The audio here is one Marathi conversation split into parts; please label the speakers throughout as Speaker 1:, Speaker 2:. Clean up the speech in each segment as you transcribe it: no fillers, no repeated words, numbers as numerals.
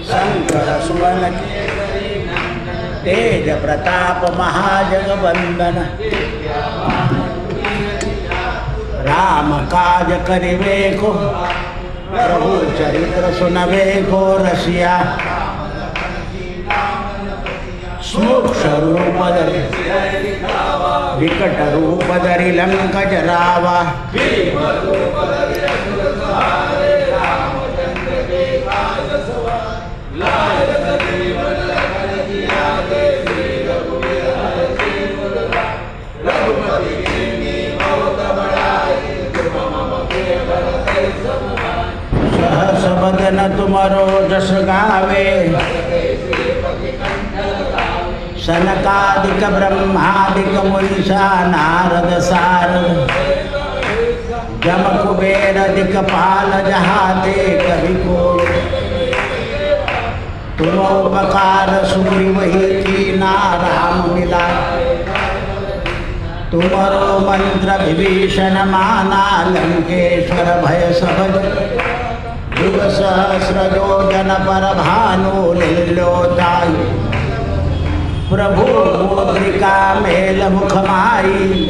Speaker 1: शंकर सुवन तेज प्रताप महाजगवंदन राम काज करिवे को प्रभु चरित्र सुनवे को रसिया सूक्ष्म रूप धरि विकट रूप धरि लंक जरावा सहस बदन तुमरो जस गावे सनकादिक ब्रह्मादिक मुनीषा नारद सारद जम कुबेर दिक्पाल जहाते कवि को तुम उपकार सुग्रीव ही कीना राम मिला तुमरो मंत्र विभीषण माना लंकेश्वर भय सहज युग सहस्र योजन पर भानु लील्योतायु प्रभु मुद्रिका मेल मुख माई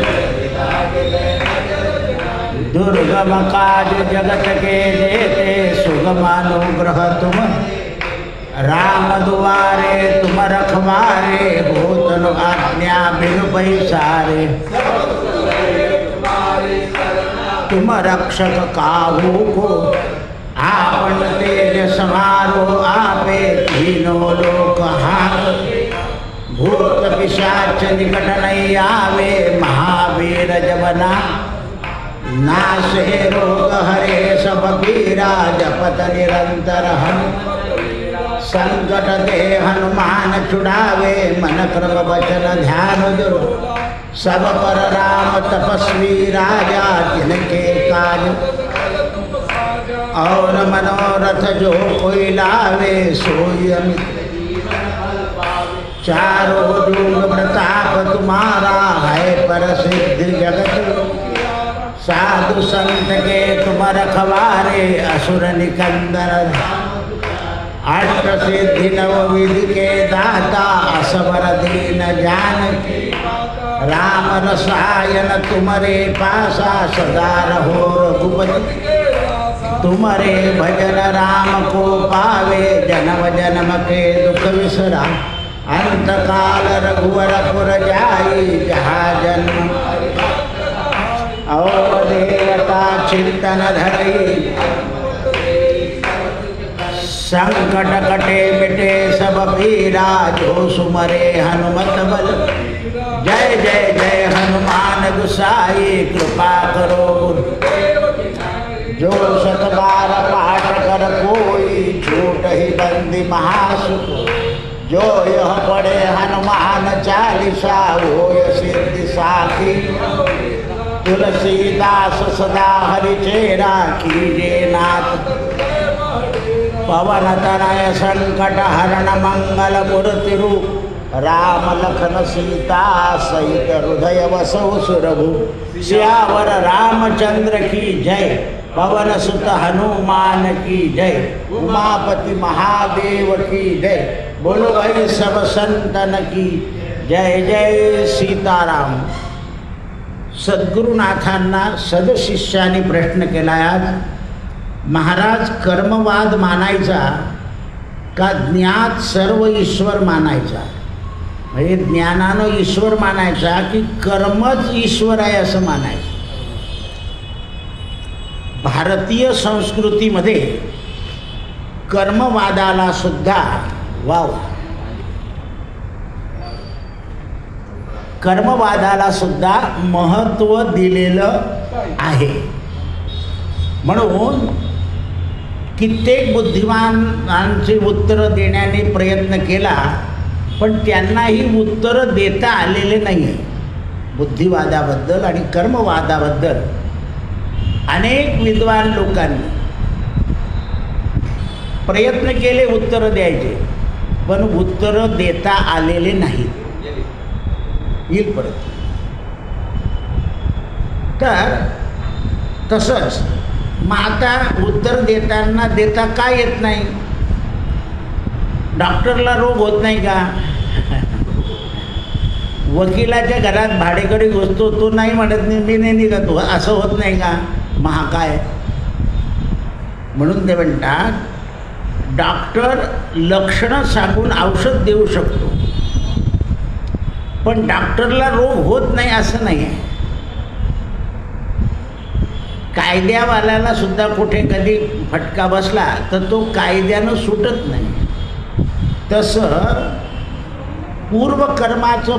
Speaker 1: दुर्गम काज जगत के देते सुगम अनुग्रह तुम राम दुआरे तुम रखवारे भूतन आज्ञा बिनु पैसारे तुम रक्षक काहू को आपन तेज समारो आपे तीनों लोक हार भूत पिशाच निकट नहीं आवे महावीर जबना नाशे रोग हरे सब पीरा जपत निरंतर हम संकट दे हनुमान छुड़ावे मन क्रम वचन ध्यान दुर सब पर राम तपस्वी राजा जिनके काज और मनोरथ जो कोई लावे सोई अमित चारों जुग प्रताप तुम्हारा है पर सिद्धि जगत साधु संत के तुम रखवारे असुर निकंदन अष्ट सिद्धि नव विधि के दाता असवर दीन जानकी राम रसायन तुम्हारे पासा सदा रहो रघुपति तुम्हारे भजन राम को पावे जन्म जन्म के दुख विसरा अंत काल रघुवर पुर जाई जहाँ जन्म और देवता चिंतन धरई संकट कटे मिटे सब पीरा जो सुमरे हनुमत बल जय जय जय हनुमान गुसाई कृपा करो जो सतबार पाठ कर कोई झूठ ही बंदी महासुख जो यह पढ़े हनुमान चालीसा वो सिद्धि साखी तुलसीदास सदा हरिचेरा कीजे नाथ पवन तनय संकट हरण मंगल मूर्ति रूप राम लखन सीता सहित हृदय वसौ सुरभु सियावर रामचंद्र की जय पवन सुत हनुमान की जय उमापति महादेव की जय बोलो भाई सब संतन की जय जय सीताराम। सद्गुरुनाथांना सदशिष्याने प्रश्न केला आज, महाराज कर्मवाद मानायचा का ज्ञात सर्व ईश्वर मानायचा? म्हणजे ज्ञानानं ईश्वर मानायचा की कर्मच ईश्वर आहे असं मानायचं? भारतीय संस्कृतीमध्ये कर्मवादाला सुद्धा वाव, कर्मवादाला सुद्धा महत्त्व दिलेलं आहे. म्हणून कित्येक बुद्धिमानांची उत्तरं देण्याने प्रयत्न केला, पण त्यांनाही उत्तरं देता आलेले नाही आहे. बुद्धिवादाबद्दल आणि कर्मवादाबद्दल अनेक विद्वान लोकांनी प्रयत्न केले उत्तरं द्यायचे, पण उत्तरं देता आलेले नाहीत. येईल परत. तर तसंच मग आता उत्तर देता का येत नाही? डॉक्टरला रोग होत नाही का? वकिलाच्या घरात भाडेकरी घुसतो, तो नाही म्हणत नाही मी नाही निघतो, असं होत नाही का? महा काय? म्हणून ते म्हणतात डॉक्टर लक्षणं सांगून औषध देऊ शकतो, पण डॉक्टरला रोग होत नाही असं नाही आहे. कायद्यावाल्याला सुद्धा कुठे कधी फटका बसला तर तो कायद्यानं सुटत नाही. तसं पूर्वकर्माचं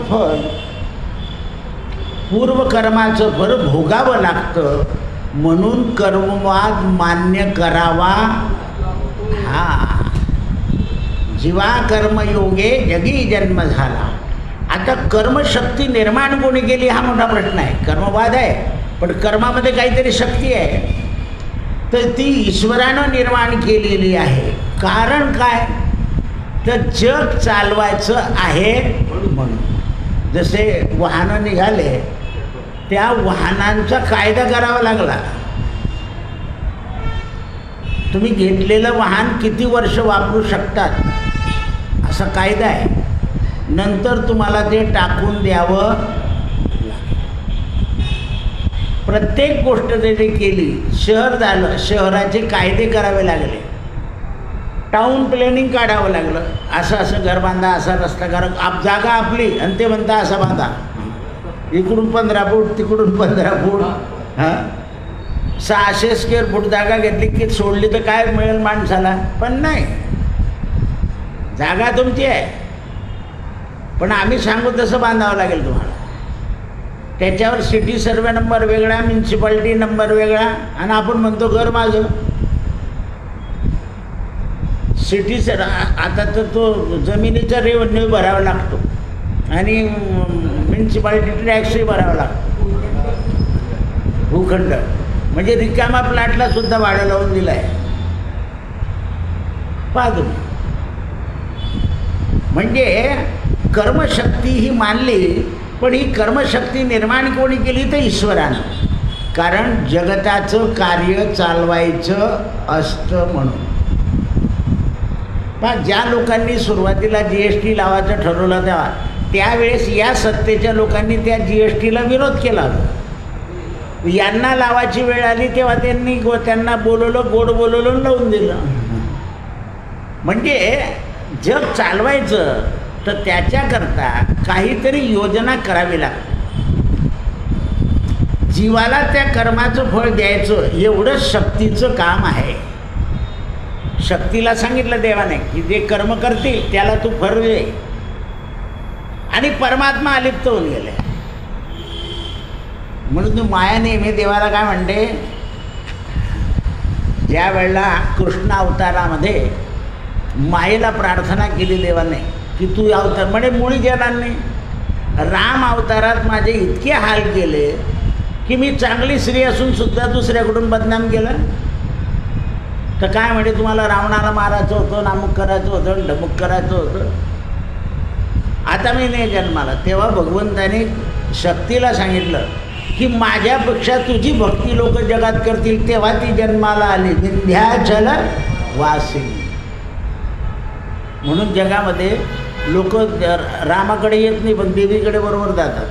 Speaker 1: फळ भोगावं लागतं, म्हणून कर्मवाद मान्य करावा. हा जीवा कर्मयोगे जगी जन्म झाला. आता कर्मशक्ती निर्माण कोणी केली हा मोठा प्रश्न आहे. कर्मवाद आहे पण कर्मामध्ये काहीतरी शक्ती आहे, तर ती ईश्वरानं निर्माण केलेली आहे. कारण काय? तर जग चालवायचं आहे म्हणून. जसे वाहनं निघाले, त्या वाहनांचा कायदा करावा लागला. तुम्ही घेतलेलं वाहन किती वर्ष वापरू शकतात असा कायदा आहे. नंतर तुम्हाला ते टाकून द्यावं लागेल. प्रत्येक गोष्ट जे केली, शहर झालं, शहराचे कायदे करावे लागले, टाउन प्लॅनिंग काढावं लागलं. असं घर बांधा, असा रस्ता करा, जागा आपली, आणि ते म्हणता असा बांधा, इकडून 15 फूट तिकडून 15 फूट. हां 600 स्क्वेअर फूट जागा घेतली की सोडली तर काय मिळेल माणसाला? पण नाही, जागा तुमची आहे, पण आम्ही सांगू तसं बांधावं लागेल तुम्हाला. त्याच्यावर सिटी सर्वे नंबर वेगळा, म्युन्सिपाल्टी नंबर वेगळा, आणि आपण म्हणतो घर माझं. सिटी आता तर तो जमिनीचा रेव्हेन्यू भरावा लागतो आणि म्युन्सिपाल्टी टॅक्सही भरावा लागतो. भूखंड म्हणजे रिकामा प्लॅटला सुद्धा भाडं लावून दिलं आहे. पहा तुम्ही, म्हणजे कर्मशक्ती ही मानली, पण ही कर्मशक्ती निर्माण कोणी केली? तर ईश्वरानं. कारण जगताचं कार्य चालवायचं असतं म्हणून. पण ज्या लोकांनी सुरुवातीला GST लावायचं ठरवलं त्यावेळेस या सत्तेच्या लोकांनी त्या GSTला विरोध केला. यांना लावायची वेळ आली तेव्हा त्यांना बोलवलं, गोड बोलवलं, लावून दिलं. म्हणजे जग चालवायचं तर त्याच्याकरता काहीतरी योजना करावी लागते. जीवाला त्या कर्माचं फळ द्यायचं एवढंच शक्तीचं काम आहे. शक्तीला सांगितलं देवाने की जे कर्म करतील त्याला तू फळ दे, आणि परमात्मा अलिप्त होऊन गेले. म्हणून तू माया नेहमी देवाला काय म्हणते? ज्या वेळेला कृष्ण अवतारामध्ये मायेला प्रार्थना केली देवाने की तू अवतार, म्हणजे मुळी येणार नाही. राम अवतारात माझे इतके हाल केले की मी चांगली स्त्री असून सुद्धा दुसऱ्याकडून बदनाम केलं. तर काय म्हणजे तुम्हाला रावणाला मारायचं होतं, नामुक करायचं होतं, ढमुक करायचं होतं. आता मी नाही जन्माला. तेव्हा भगवंताने शक्तीला सांगितलं की माझ्यापेक्षा तुझी भक्ती लोक जगात करतील, तेव्हा ती जन्माला आली. विंध्याचल वासिनी. म्हणून जगामध्ये लोक रामाकडे येत नाही, पण देवीकडे बरोबर जातात.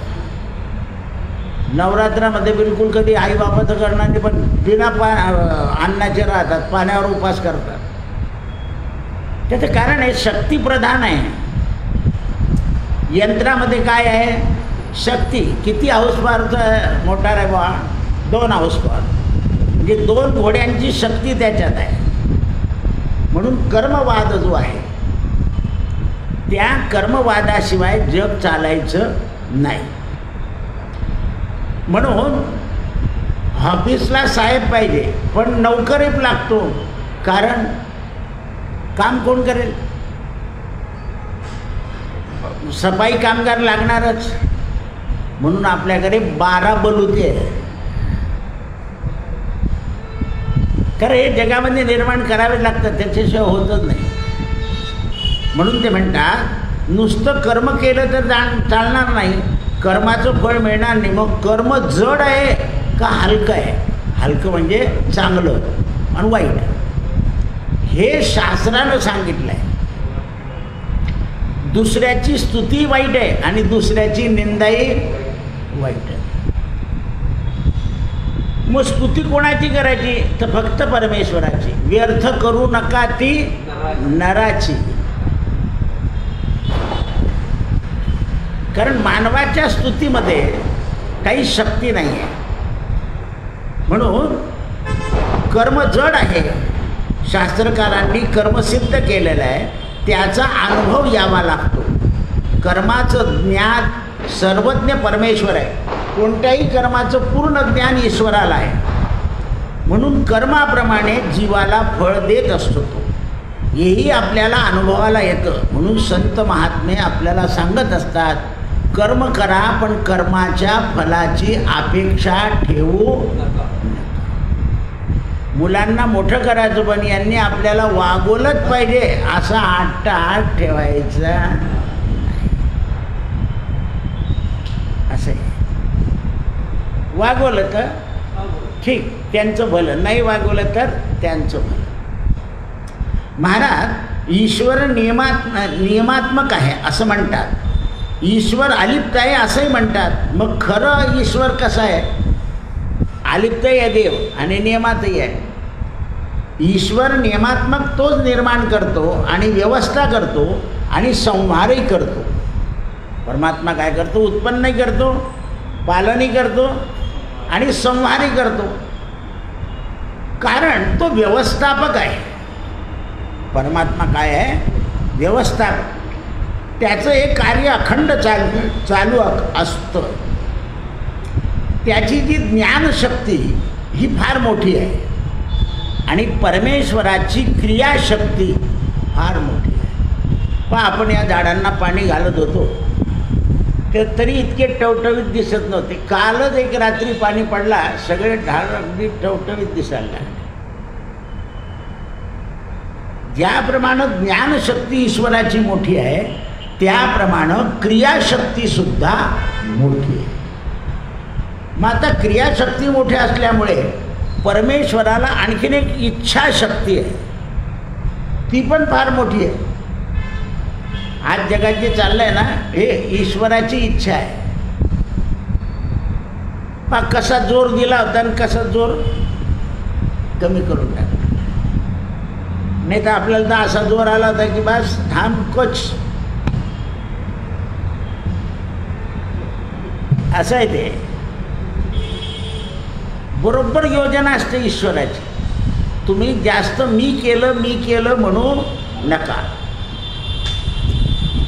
Speaker 1: नवरात्रामध्ये बिलकुल कधी आई बापाचं करणार नाही, पण बिना अन्नाचे राहतात, पाण्यावर उपास करतात. त्याचं कारण आहे शक्तिप्रधान आहे. यंत्रामध्ये काय आहे? शक्ती. किती हाऊस पॉवरचं मोटार आहे बा? 2 हाऊस पॉवर, म्हणजे 2 घोड्यांची शक्ती त्याच्यात आहे. म्हणून कर्मवाद जो आहे त्या कर्मवादाशिवाय जग चालायचं नाही. म्हणून ऑफिसला साहेब पाहिजे, पण नोकरीत लागतो. कारण काम कोण करेल? सफाई कामगार लागणारच. म्हणून आपल्याकडे 12 बलुते आहे. कारण हे जगामध्ये निर्माण करावे लागतात, त्याच्याशिवाय होतच नाही. म्हणून ते म्हणतात नुसतं कर्म केलं तर चालणार नाही, कर्माचं फळ मिळणार नाही. मग कर्म जड आहे का हलकं आहे हलकं म्हणजे चांगलं आणि वाईट, हे शास्त्रानं सांगितलं आहे. दुसऱ्याची स्तुती वाईट आहे आणि दुसऱ्याची निंदाही वाईट आहे. मग स्तुती कोणाची करायची तर फक्त परमेश्वराची. व्यर्थ करू नका ती नराची. कारण मानवाच्या स्तुतीमध्ये काही शक्ती नाही आहे. म्हणून कर्म जड आहे. शास्त्रकारांनी कर्मसिद्ध केलेलं आहे, त्याचा अनुभव यावा लागतो. कर्माचं ज्ञान सर्वज्ञ परमेश्वर आहे. कोणत्याही कर्माचं पूर्ण ज्ञान ईश्वराला आहे. म्हणून कर्माप्रमाणे जीवाला फळ देत असतो तो. हेही आपल्याला अनुभवाला येतं. म्हणून संत महात्मे आपल्याला सांगत असतात, कर्म करा पण कर्माच्या फलाची अपेक्षा ठेवू नका. मुलांना मोठं करायचं पण यांनी आपल्याला वागवलंच पाहिजे असा आट्टाहाट ठेवायचा नाही. असं आहे. वागवलं तर ठीक, त्यांचं भलं. नाही वागवलं तर त्यांचं भलं. महाराज ईश्वर नियमात्मक आहे असं म्हणतात. ईश्वर अलिप्त आहे असंही म्हणतात. मग खरं ईश्वर कसं आहे? अलिप्तही आहे देव आणि नियमातही आहे. ईश्वर नियमात्मक तोच निर्माण करतो आणि व्यवस्था करतो आणि संहारही करतो. परमात्मा काय करतो? उत्पन्नही करतो, पालनही करतो आणि संहारही करतो. कारण तो व्यवस्थापक आहे. परमात्मा काय आहे? व्यवस्थापक. त्याचं एक कार्य अखंड चालू असतं. त्याची जी ज्ञानशक्ती ही फार मोठी आहे आणि परमेश्वराची क्रियाशक्ती फार मोठी आहे. पण आपण या झाडांना पाणी घालत होतो तरी इतके टवटवीत दिसत नव्हते. कालच एक रात्री पाणी पडला, सगळे झाड अगदी टवटवीत दिसायला लागले. ज्याप्रमाणे ज्ञानशक्ती ईश्वराची मोठी आहे, त्याप्रमाणे क्रियाशक्तीसुद्धा मोठी आहे. मग आता क्रियाशक्ती मोठी असल्यामुळे परमेश्वराला आणखीन एक इच्छाशक्ती आहे, ती पण फार मोठी आहे. आज जगात जे चाललं आहे ना, हे ईश्वराची इच्छा आहे. पहा कसा जोर दिला होता आणि कसा जोर कमी करून टाकला. नाही तर आपल्याला तर असा जोर आला होता की बस थांब कोच. असं आहे ते. बरोबर योजना असते ईश्वराची. तुम्ही जास्त मी केलं म्हणू नका.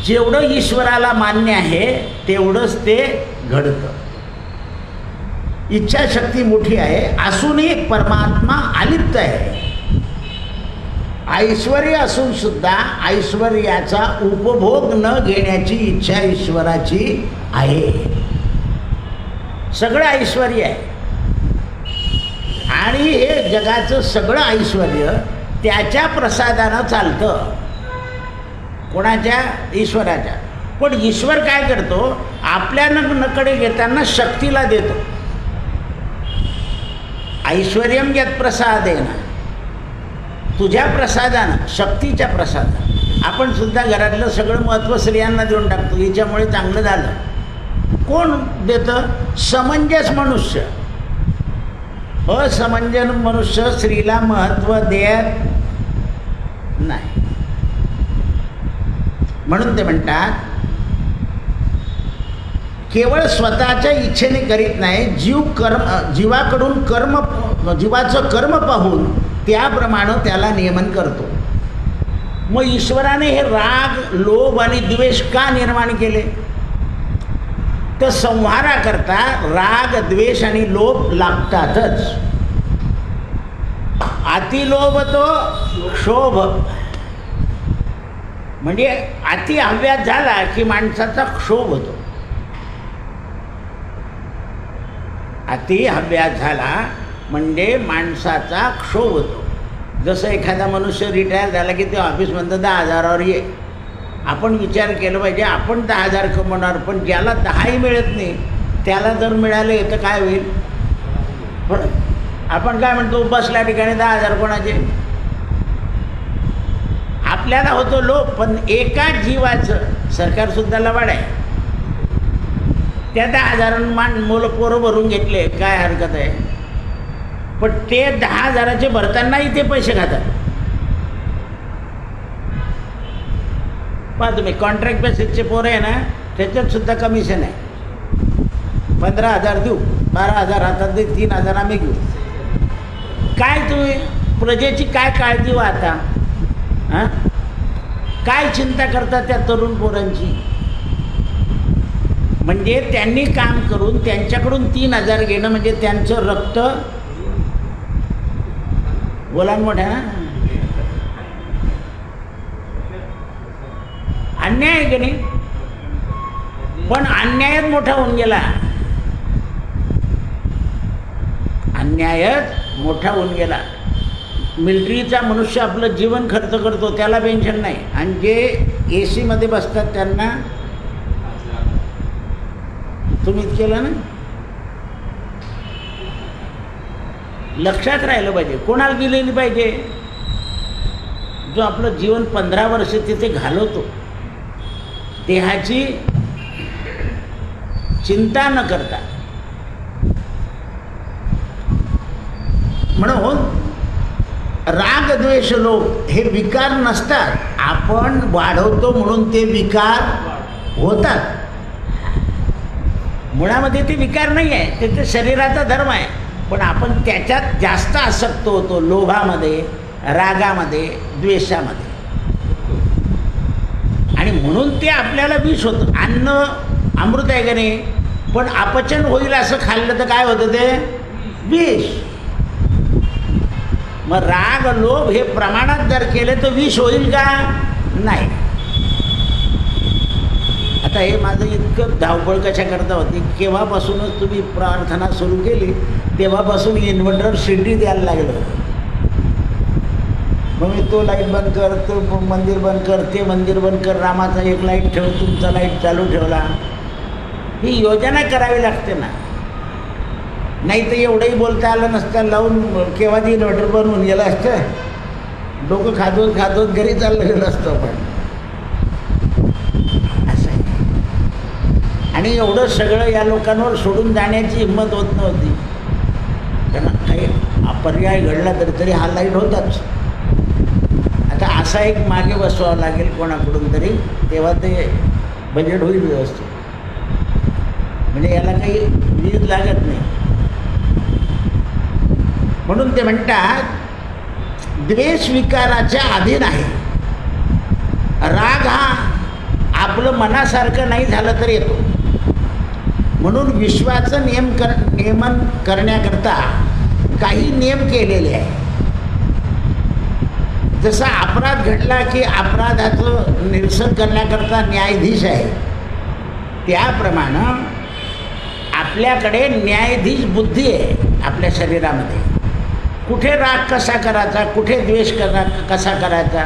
Speaker 1: जेवढं ईश्वराला मान्य आहे तेवढंच ते घडतं. इच्छाशक्ती मोठी आहे असूनही परमात्मा अलिप्त आहे. ऐश्वर्य असून सुद्धा ऐश्वर्याचा उपभोग न घेण्याची इच्छा ईश्वराची आहे. सगळं ऐश्वर्य आहे आणि हे जगाचं सगळं ऐश्वर्य त्याच्या प्रसादानं चालतं. कोणाच्या? ईश्वराच्या. पण ईश्वर काय करतो? आपल्या नकडे घेताना शक्तीला देतो. ऐश्वर्यम यत् प्रसादेन, तुझ्या प्रसादानं, शक्तीच्या प्रसादानं. आपण सुद्धा घरातलं सगळं महत्त्व स्त्रियांना देऊन टाकतो, हिच्यामुळे चांगलं झालं. कोण देतं? समंजस मनुष्य. असमंजस मनुष्य स्त्रीला महत्त्व देत नाही. म्हणून ते म्हणतात केवळ स्वतःच्या इच्छेने करीत नाही, जीवाकडून जीवाचं कर्म पाहून त्याप्रमाणे त्याला नियमन करतो. मग ईश्वराने हे राग, लोभ आणि द्वेष का निर्माण केले? तर संहाराकरता राग, द्वेष आणि लोभ लागतातच. अतिलोभ तो क्षोभ, म्हणजे अति अभ्यास झाला की माणसाचा क्षोभ होतो. अति अभ्यास झाला म्हणजे माणसाचा क्षोभ होतो. जसं एखादा मनुष्य रिटायर झाला की ते ऑफिसमधनं 10,000वर ये. आपण विचार केला पाहिजे, आपण 10,000 कमवणार, पण ज्याला 10ही मिळत नाही त्याला जर मिळाले तर काय होईल? पण आपण काय म्हणतो, बसल्या ठिकाणी 10,000 कोणाचे? आपल्याला होतो लोभ, पण एका जीवाचं सरकारसुद्धा लबाड आहे. त्या 10,000 मुलं पोरं भरून घेतले, काय हरकत आहे? पण ते 10,000चे भरतानाही ते पैसे खातात. पहा तुम्ही, कॉन्ट्रॅक्ट बेसिसचे पोरं आहे ना, त्याच्यात सुद्धा कमिशन आहे. 15,000 देऊ, 12,000 हातात दे, 3,000 आम्ही घेऊ. काय तुम्ही प्रजेची काय काळजी वाहता? हां, काय चिंता करता त्या तरुण पोरांची? म्हणजे त्यांनी काम करून त्यांच्याकडून 3,000 घेणं म्हणजे त्यांचं रक्त बोलान मोठ्या ना, अन्याय आहे की नाही? पण अन्यायच मोठा होऊन गेला, अन्यायच मोठा होऊन गेला. मिलिटरीचा मनुष्य आपलं जीवन खर्च करतो, त्याला पेन्शन नाही, आणि जे AC मध्ये बसतात त्यांना तुम्हीच केलं ना. लक्षात राहिलं पाहिजे, कोणाला दिलेली पाहिजे? जो आपलं जीवन 15 वर्ष तिथे घालवतो, देहाची चिंता न करता. म्हणून राग द्वेष लोभ हे विकार नसतात, आपण वाढवतो म्हणून ते विकार होतात. मुळामध्ये ते विकार नाही आहे, ते तर शरीराचा धर्म आहे, पण आपण त्याच्यात जास्त आसक्त होतो, लोभामध्ये, रागामध्ये, द्वेषामध्ये, आणि म्हणून ते आपल्याला विष होतं. अन्न अमृत आहे का नाही, पण अपचन होईल असं खाल्लं तर काय होतं? ते विष. मग राग लोभ हे प्रमाणात जर केले तर विष होईल का? नाही. आता हे माझं इतकं धावपळ कशा करता होती, केव्हापासूनच तुम्ही प्रार्थना सुरू केली तेव्हापासून इन्व्हर्टर शिडी द्यायला लागलं होतं. मग मी तो लाईट बंद कर, तो मंदिर बंद कर, ते मंदिर बंद कर, रामाचा एक लाईट ठेव, तुमचा लाईट चालू ठेवला. ही योजना करावी लागते ना, नाही तर एवढंही बोलता आलं नसतं, लावून केव्हाच इन्व्हर्टर बंद होऊन गेलं असतं, डोकं खातोच खातोच घरी चाललं गेलं असतं. पण असं आहे. आणि एवढं सगळं या लोकांवर सोडून जाण्याची हिंमत होत नव्हती. त्यांना काही पर्याय घडला तरी हा लाईट होताच. आता असा एक मागे बसवावं लागेल कोणाकडून तरी, तेव्हा ते बजेट होईल व्यवस्थित. म्हणजे याला काही वीज लागत नाही. म्हणून ते म्हणतात द्वेष विकाराच्या अधीन आहे. राग हा आपलं मनासारखं नाही झालं तर येतो. म्हणून विश्वाचं नियमन करण्याकरता काही नियम केलेले आहे. जसा अपराध घडला की अपराधाचं निरसन करण्याकरता न्यायाधीश आहे, त्याप्रमाणे आपल्याकडे न्यायाधीश बुद्धी आहे आपल्या शरीरामध्ये. कुठे राग कसा करायचा, कुठे द्वेष कसा करायचा.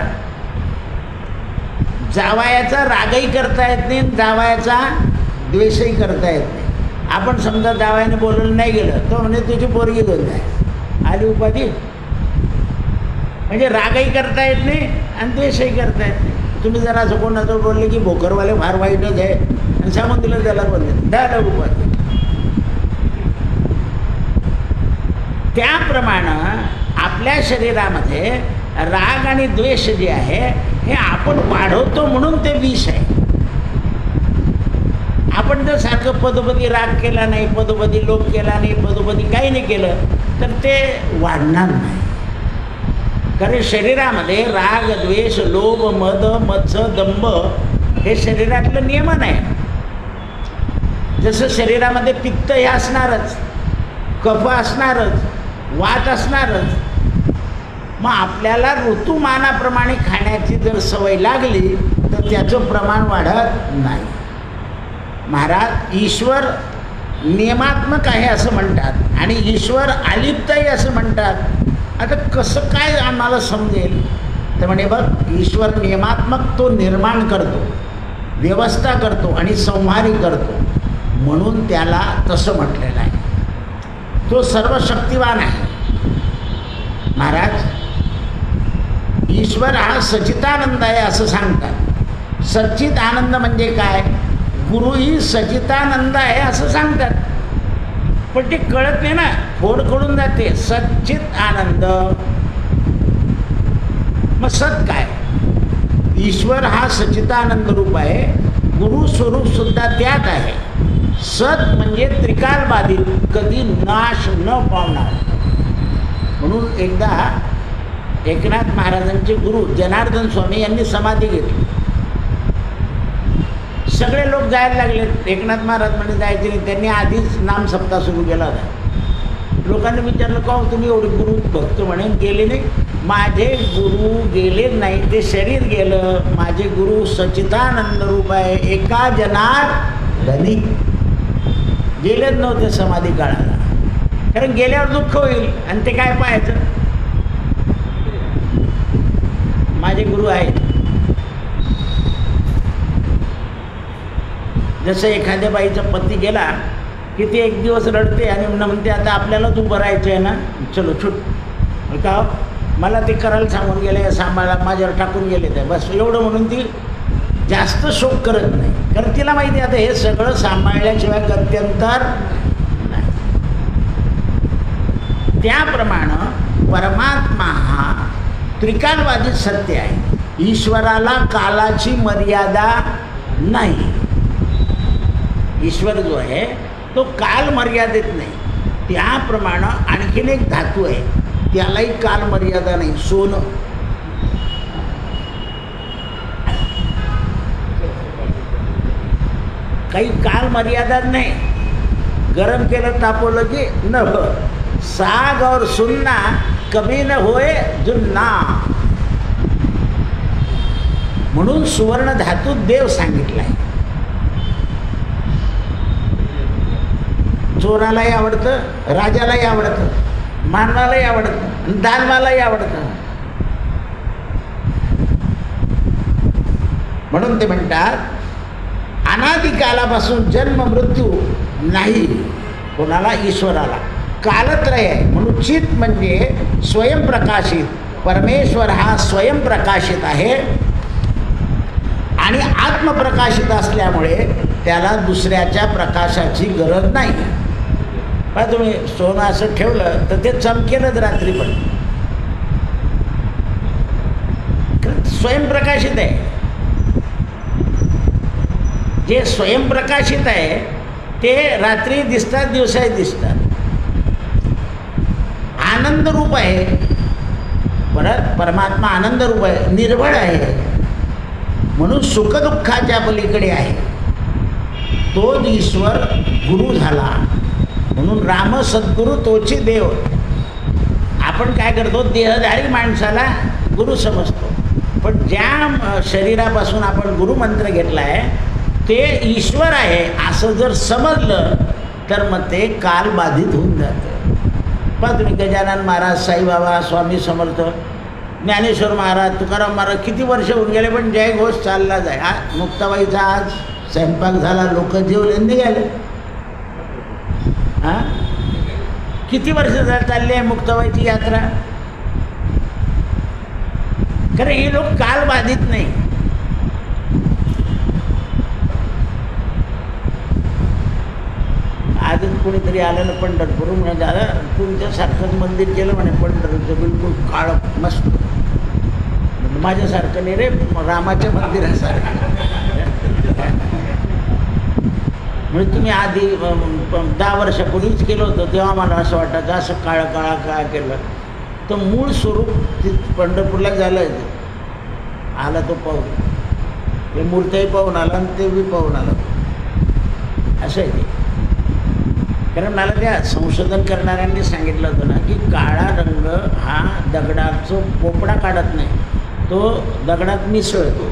Speaker 1: जावयाचा रागही करता येत नाही, जावयाचा द्वेषही करता येत नाही. आपण समजा जावयाने बोलवलं नाही गेलं तर म्हणजे तुझी पोरगी घेऊन जाय, आली उपाधी. म्हणजे रागही करता येत नाही आणि द्वेषही करता येत नाही. तुम्ही जरा असं कोणाचं बोलले की भोकरवाले फार वाईटच आहे आणि सांगून दिलं त्याला बोलले द्या उपाधी. त्याप्रमाणे आपल्या शरीरामध्ये राग आणि द्वेष जे आहे हे आपण वाढवतो म्हणून ते विष आहे. आपण जर सारखं पदोपदी राग केला नाही, पदोपदी लोभ केला नाही, पदोपदी काही नाही केलं तर ते वाढणार नाही. कारण शरीरामध्ये राग द्वेष लोभ मद मत्सर दंभ हे शरीरातलं नियमन आहे. जसं शरीरामध्ये पित्त हे असणारच, कफ असणारच, वात असणारच. मग आपल्याला ऋतुमानाप्रमाणे खाण्याची जर सवय लागली तर त्याचं प्रमाण वाढत नाही. महाराज ईश्वर नियमात्मक आहे असं म्हणतात आणि ईश्वर अलिप्तही असं म्हणतात. आता कसं काय आम्हाला समजेल तर म्हणे बघ, ईश्वर नियमात्मक, तो निर्माण करतो, व्यवस्था करतो आणि संहारी करतो म्हणून त्याला तसं म्हटलेलं आहे. तो सर्व शक्तिवान आहे. महाराज ईश्वर हा सच्चिदानंद आहे असं सांगतात. सच्चित आनंद म्हणजे काय? गुरुही सच्चिदानंद आहे असं सांगतात, पण ते कळत नाही ना, फोड कळून जाते. सच्चित आनंद मग सत काय? ईश्वर हा सच्चिदानंद रूप आहे, गुरु स्वरूप सुद्धा त्यात आहे. सत म्हणजे त्रिकाल बाधित, कधी नाश न पावणार. म्हणून एकदा एकनाथ महाराजांचे गुरु जनार्दन स्वामी यांनी समाधी घेतली. सगळे लोक जायला लागले. एकनाथ महाराज म्हणजे जायचे नाही, त्यांनी आधीच नाम सप्ताह सुरू केला होता. लोकांनी विचारलं का तुम्ही एवढे गुरु भक्त म्हणे गेले नाही? माझे गुरु गेले नाही, ते शरीर गेलं. माझे गुरु सच्चिदानंद रूप आहे, एका जनार्दनी. गेलेच नव्हते समाधी काळाला, कारण गेल्यावर दुःख होईल आणि ते काय पाहायचं. माझे गुरु आहेत. जसं एखाद्या बाईचा पती गेला की ती एक दिवस रडते आणि म्हणते आता आपल्याला तू बरायचं आहे ना, चलो छुट. का मला ते करायला सांगून गेले, सांभाळा माझ्यावर टाकून गेले ते बस एवढं म्हणून ती जास्त शोक करत नाही, कारण तिला माहिती आता हे सगळं सांभाळल्याशिवाय गत्यंतर नाही. त्याप्रमाणे परमात्मा हा त्रिकालवादी सत्य आहे. ईश्वराला कालाची मर्यादा नाही. ईश्वर जो आहे तो काल मर्यादित नाही. त्याप्रमाणे आणखीन एक धातू आहे, त्यालाही काल मर्यादा नाही. सोनं काही काल मर्यादा नाही. गरम केलं तापवलं की न हो. साग और सुन्ना कमी न होय जुन्ना. म्हणून सुवर्ण धातू देव सांगितलाय. चोरालाही आवडतं, राजालाही आवडतं, मानवालाही आवडतं, दानवालाही आवडतं. म्हणून ते म्हणतात अनादिकालापासून जन्म मृत्यू नाही कोणाला, ईश्वराला. कालत्रय आहे. म्हणून चित म्हणजे स्वयंप्रकाशित. परमेश्वर हा स्वयंप्रकाशित आहे आणि आत्मप्रकाशित असल्यामुळे त्याला दुसऱ्याच्या प्रकाशाची गरज नाही. पण तुम्ही सोनं असं ठेवलं तर ते चमकेलच रात्री, पण स्वयंप्रकाशित आहे. जे स्वयंप्रकाशित आहे ते रात्री दिसतात, दिवसाही दिसतात. आनंद रूप आहे. परत परमात्मा आनंद रूप आहे, निर्भळ आहे. म्हणून सुखदुःखाच्या पलीकडे आहे. तोच ईश्वर गुरु झाला. म्हणून राम सद्गुरु तोची देव. आपण काय करतो, देहधारी माणसाला गुरु समजतो, पण ज्या शरीरापासून आपण गुरुमंत्र घेतला आहे ते ईश्वर आहे असं जर समजलं तर मग ते कालबाधित होऊन जातं. पहा तुम्ही गजानन महाराज, साईबाबा, स्वामी समर्थ, ज्ञानेश्वर महाराज, तुकाराम महाराज किती वर्ष होऊन गेले पण जय घोष चालला जाय. मुक्ताबाईचा आज स्वयंपाक झाला, लोक जेवले निघाले. हां किती वर्ष चालली आहे मुक्ताबाईची यात्रा. कारण हे लोक कालबाधित नाही. आजच कोणीतरी आलं ना पंढरपूरून, म्हणे दादा तुमच्यासारखंच मंदिर केलं म्हणे पंढरपूरचं, बिलकुल काळ मस्त. माझ्यासारखं नाही रे, रामाच्या मंदिरासारखं. म्हणजे तुम्ही आधी 10 वर्षापूर्वीच केलं होतं तेव्हा मला असं वाटायचं असं काळं काळा काय केलं. तर मूळ स्वरूप पंढरपूरला झालं आहे. आला तो पाहून, ते मूर्त्याही पाहून आला आणि ते बी पाहून आला. असं आहे ते. कारण मला त्या संशोधन करणाऱ्यांनी सांगितलं होतं ना की काळा रंग हा दगडाचं पोपडा काढत नाही, तो दगडात मिसळतो.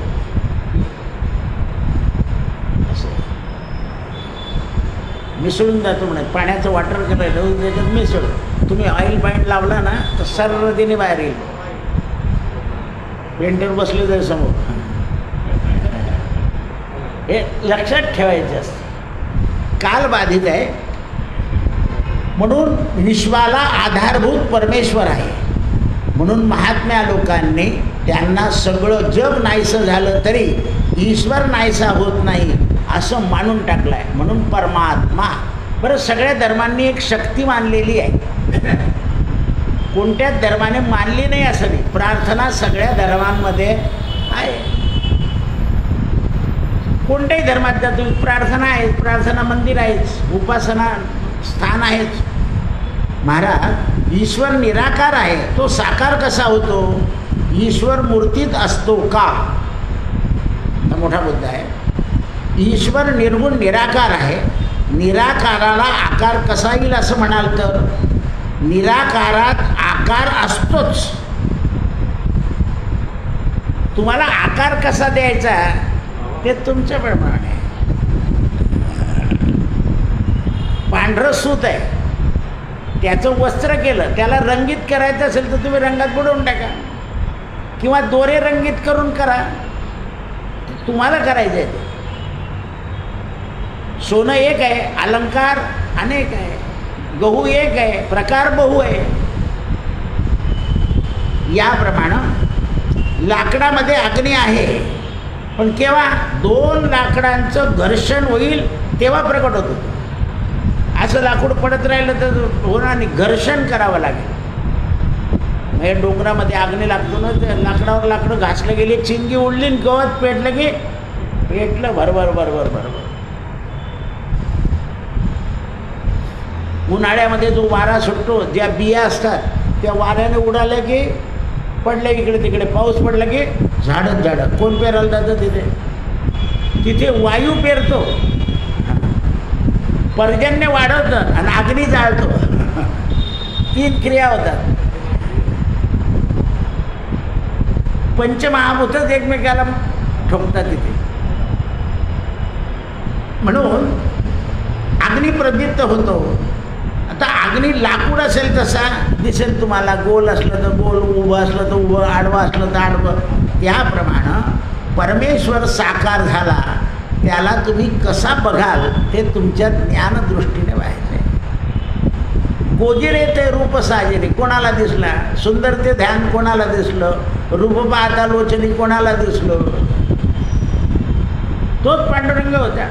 Speaker 1: असं मिसळून जातो म्हणे. पाण्याचं वॉटर करायला त्याच्यात मिसळ. तुम्ही ऑइल पॉईंट लावला ना तर सर्वतीने बाहेर येईल. पेंटर बसले जाईल समोर. हे लक्षात ठेवायचं असतं. कालबाधित आहे म्हणून विश्वाला आधारभूत परमेश्वर आहे. म्हणून महात्म्या लोकांनी त्यांना सगळं जग नाहीसं झालं तरी ईश्वर नाहीसा होत नाही असं मानून टाकलं आहे. म्हणून परमात्मा. बरं, सगळ्या धर्मांनी एक शक्ती मानलेली आहे, कोणत्याच धर्माने मानली नाही असं नाही. प्रार्थना सगळ्या धर्मांमध्ये आहे. कोणत्याही धर्मात जा तुम्ही, प्रार्थना आहे, प्रार्थना मंदिर आहेच, उपासना स्थान आहेच. महाराज, ईश्वर निराकार आहे, तो साकार कसा होतो? ईश्वर मूर्तीत असतो का? हा मोठा मुद्दा आहे. ईश्वर निर्गुण निराकार आहे, निराकाराला आकार कसा येईल असं म्हणाल तर निराकारात आकार असतोच. तुम्हाला आकार कसा द्यायचा ते तुमच्या प्रमाणे. पांढरं सूत आहे, त्याचं वस्त्र केलं, त्याला रंगीत करायचं असेल तर तुम्ही रंगात बुडवून टाका किंवा दोरे रंगीत करून करा, तुम्हाला करायचं आहे. ते सोनं एक आहे, अलंकार अनेक आहे, गहू एक आहे, प्रकार बहु आहे. याप्रमाणे लाकडामध्ये अग्नी आहे, पण केव्हा? दोन लाकडांचं घर्षण होईल तेव्हा प्रकट होतं. असं लाकूड पडत राहिलं तर होणार नाही, घर्षण करावं लागेल. म्हणजे डोंगरामध्ये अग्नी लागतो ना, ते लाकडावर लाकडं घासलं गेली, चिंगी उडली, गवत पेटलं की पेटलं भरभर भरभर भरभर. उन्हाळ्यामध्ये जो वारा सुटतो, ज्या बिया असतात त्या वाऱ्याने उडाल्या की पडलं इकडे तिकडे, पाऊस पडला की झाडच झाडं. कोण पेरायला जातं तिथे? तिथे वायू पेरतो, पर्जन्य वाढवतं आणि अग्नी जाळतो. 3 क्रिया होतात. पंचमहाभूतच एकमेकाला ठोकतात तिथे. म्हणून अग्नी प्रदीप्त होतो. आता अग्नी लाकूड असेल तसा दिसेल तुम्हाला, गोल असलं तर गोल, उभं असलं तर उभं, आडवं असलं तर आडवं. त्याप्रमाणे परमेश्वर साकार झाला, त्याला तुम्ही कसा बघाल ते तुमच्या ज्ञानदृष्टीने व्हायचं आहे. गोजिरे ते रूप साजिरे कोणाला दिसला? सुंदर ते ध्यान कोणाला दिसलं? रूप पाहता लोचनी कोणाला दिसलं? तोच पांडुरंग होता.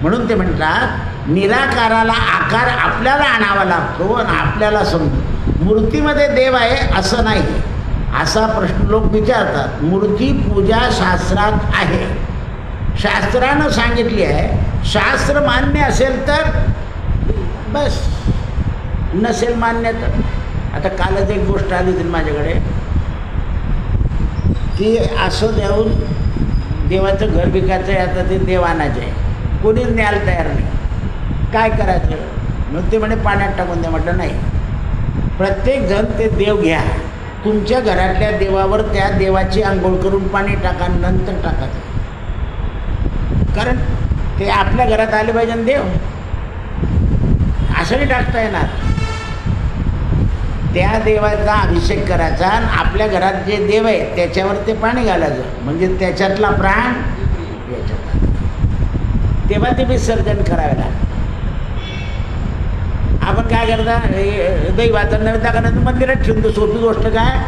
Speaker 1: म्हणून ते म्हणतात निराकाराला आकार आपल्याला आणावा लागतो आणि आपल्याला समजतो. मूर्तीमध्ये देव आहे असं नाही, असा प्रश्न लोक विचारतात. मूर्ती पूजा शास्त्रात आहे, शास्त्रानं सांगितली आहे. शास्त्र मान्य असेल तर बस, नसेल मान्य तर. आता कालच एक गोष्ट आली होती माझ्याकडे की असं देऊन देवाचं घर विकायचं आहे, आता ते देव आणायचं आहे, कोणीच न्यायला तयार नाही. काय करायचं? मग ते म्हणे पाण्यात टाकून द्या. म्हटलं नाही, प्रत्येकजण ते देव घ्या, तुमच्या घरातल्या देवावर त्या देवाची आंघोळ करून पाणी टाका, नंतर टाका. कारण ते आपल्या घरात आले पाहिजे ना देव, असं नाही टाकता येणार. त्या देवाचा अभिषेक करायचा आणि आपल्या घरात जे देव आहे त्याच्यावर ते पाणी घालायचं, म्हणजे त्याच्यातला प्राण याच्यात, तेव्हा ते विसर्जन करावे लागेल. आपण काय करता? दैवाचं नैवेद्य करण्याचं मंदिरात ठेवतो. सोपी गोष्ट काय?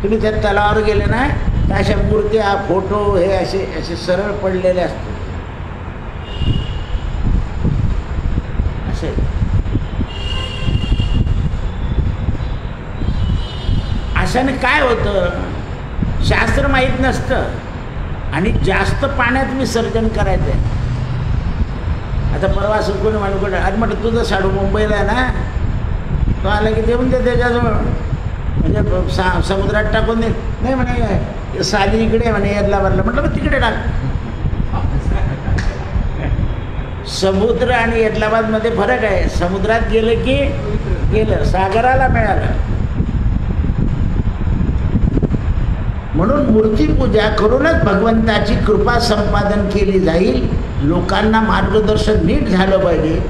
Speaker 1: तुम्ही त्या तलावावर गेले ना तर अशा मूर्त्या, फोटो हे असे असे सरळ पडलेले असतात. असे अशाने काय होतं? शास्त्र माहीत नसतं आणि जास्त पाण्यात विसर्जन करायचं आहे. आता परवा असं कोणी म्हणून अरे म्हटलं तुझं साडू मुंबईला आहे ना, तो आला की देऊन दे त्याच्याजवळ, म्हणजे समुद्रात टाकून दे. नाही म्हणे साधी इकडे म्हणे एरला भरला. म्हटलं मग तिकडे टाक. समुद्र आणि हैदराबादमध्ये फरक आहे. समुद्रात गेलं की गेलं, सागराला मिळालं. म्हणून मूर्तीपूजा करूनच भगवंताची कृपा संपादन केली जाईल. लोकांना मार्गदर्शन नीट झालं पाहिजे.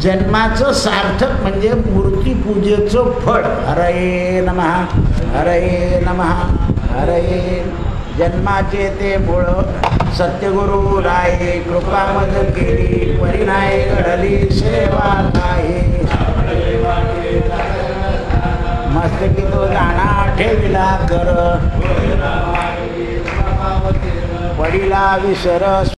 Speaker 1: जन्माचं सार्थक म्हणजे मूर्तीपूजेचं फळ. हरये नमः, हरये नमः, हरये. जन्माचे ते मूळ सत्यगुरु राये, कृपा मज केली परिणाय घडली सेवा काय. एकटी तो जाणा ठेविला कर पडिला विसर